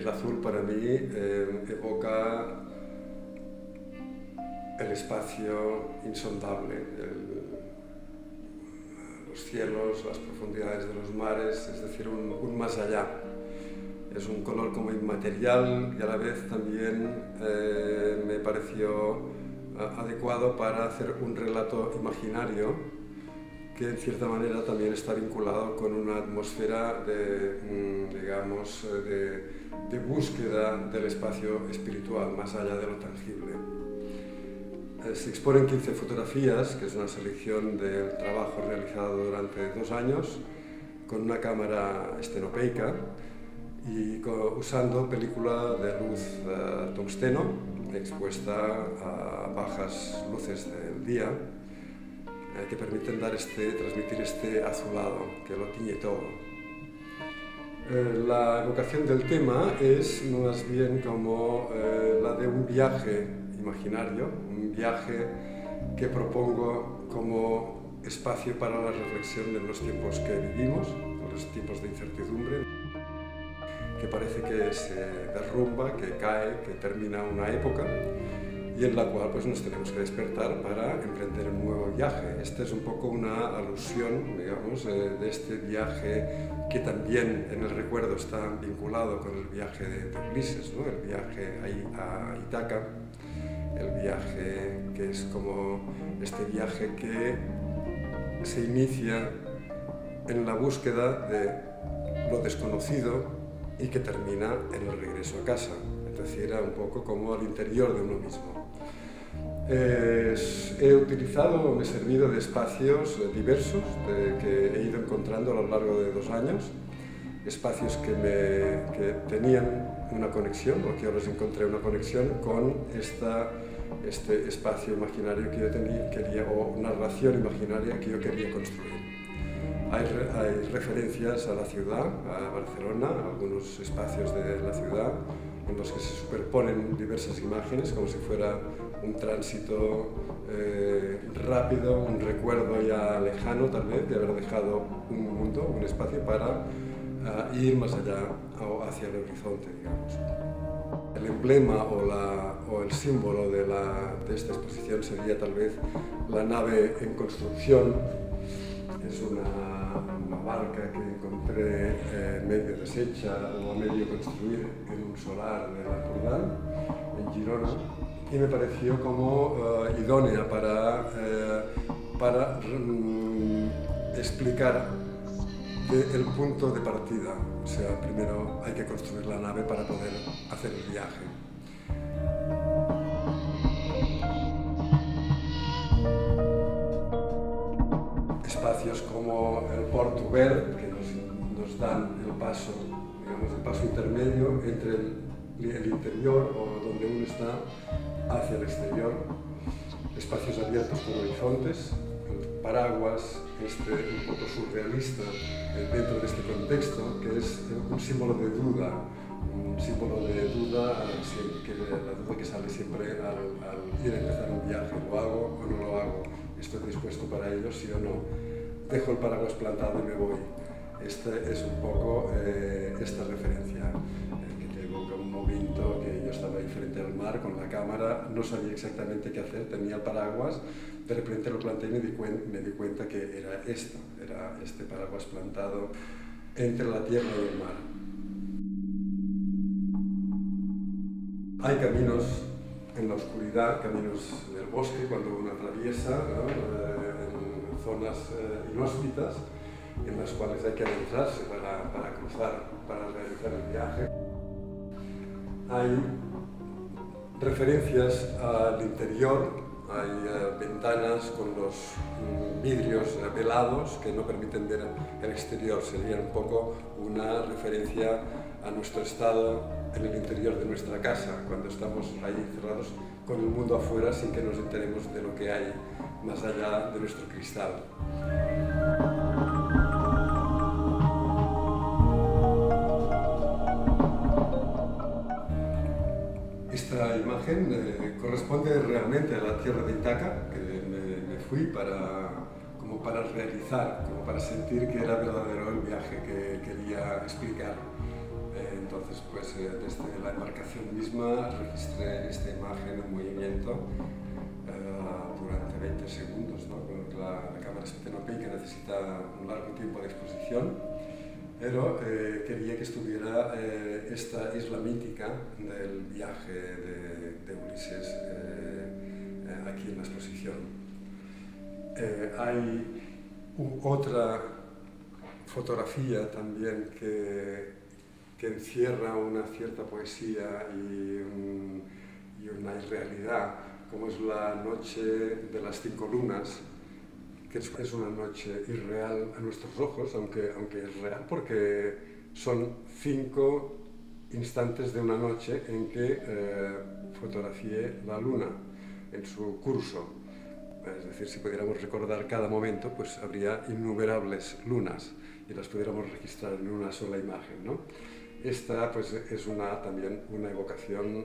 el azul para mí evoca el espacio insondable, los cielos, las profundidades de los mares, es decir, un más allá. Es un color como inmaterial y a la vez también me pareció adecuado para hacer un relato imaginario que en cierta manera también está vinculado con una atmósfera digamos, de búsqueda del espacio espiritual, más allá de lo tangible. Se exponen 15 fotografías, que es una selección del trabajo realizado durante 2 años con una cámara estenopeica y usando película de luz tungsteno expuesta a bajas luces del día que permiten transmitir este azulado que lo tiñe todo. La evocación del tema es más bien como la de un viaje imaginario, un viaje que propongo como espacio para la reflexión de los tiempos que vivimos, los tiempos de incertidumbre, que parece que se derrumba, que cae, que termina una época y en la cual pues, nos tenemos que despertar para emprender un nuevo viaje. Esta es un poco una alusión, digamos, de este viaje que también en el recuerdo está vinculado con el viaje de Ulises, ¿no? El viaje a Ítaca, el viaje que es como este viaje que se inicia en la búsqueda de lo desconocido y que termina en el regreso a casa, es decir, era un poco como al interior de uno mismo. He utilizado, me he servido de espacios diversos que he ido encontrando a lo largo de 2 años, espacios que tenían una conexión, o que yo les encontré una conexión con este espacio imaginario que yo quería, o narración imaginaria que yo quería construir. Hay referencias a la ciudad, a Barcelona, a algunos espacios de la ciudad en los que se superponen diversas imágenes como si fuera un tránsito rápido, un recuerdo ya lejano tal vez de haber dejado un mundo, un espacio para ir más allá o hacia el horizonte, digamos. El emblema o el símbolo de esta exposición sería tal vez la nave en construcción. Es una barca que encontré medio deshecha o a medio construir en un solar de la Jordán, en Girona, y me pareció como idónea para explicar el punto de partida. O sea, primero hay que construir la nave para poder hacer el viaje. Espacios como el Portuguer, que nos dan el paso, digamos, el paso intermedio entre el interior o donde uno está hacia el exterior, espacios abiertos con horizontes, el paraguas un poco surrealista dentro de este contexto, que es un símbolo de duda, la duda que sale siempre al ir a empezar un viaje, ¿lo hago o no lo hago? ¿Estoy dispuesto para ello, sí o no? Dejo el paraguas plantado y me voy. Esta es un poco esta referencia, que te evoca un momento que yo estaba ahí frente al mar con la cámara, no sabía exactamente qué hacer, tenía el paraguas, de repente lo planté y me di cuenta que era este paraguas plantado entre la tierra y el mar. Hay caminos en la oscuridad, caminos en el bosque cuando uno atraviesa, ¿no? En zonas inhóspitas en las cuales hay que adentrarse para cruzar, para realizar el viaje. Hay referencias al interior, hay ventanas con los vidrios velados que no permiten ver el exterior, sería un poco una referencia a nuestro estado en el interior de nuestra casa, cuando estamos ahí encerrados con el mundo afuera sin que nos enteremos de lo que hay más allá de nuestro cristal. Esta imagen corresponde realmente a la tierra de Ítaca, que me fui como para realizar, como para sentir que era verdadero el viaje que quería explicar. entonces pues desde la embarcación misma registré esta imagen en movimiento durante 20 segundos, ¿no? La cámara estetoscópica necesita un largo tiempo de exposición, pero quería que estuviera esta isla mítica del viaje de Ulises aquí en la exposición. Hay otra fotografía también que encierra una cierta poesía y una irrealidad, como es la noche de las 5 lunas, que es una noche irreal a nuestros ojos, aunque es real porque son 5 instantes de una noche en que fotografié la luna en su curso. Es decir, si pudiéramos recordar cada momento, pues habría innumerables lunas y las pudiéramos registrar en una sola imagen, ¿no? Esta pues, es también una evocación,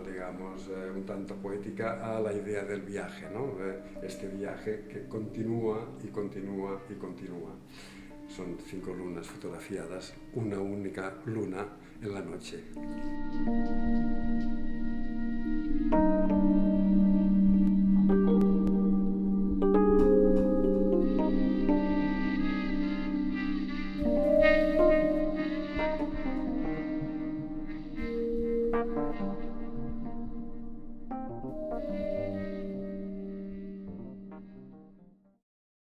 digamos, un tanto poética a la idea del viaje, ¿no? Este viaje que continúa y continúa y continúa. Son 5 lunas fotografiadas, una única luna en la noche.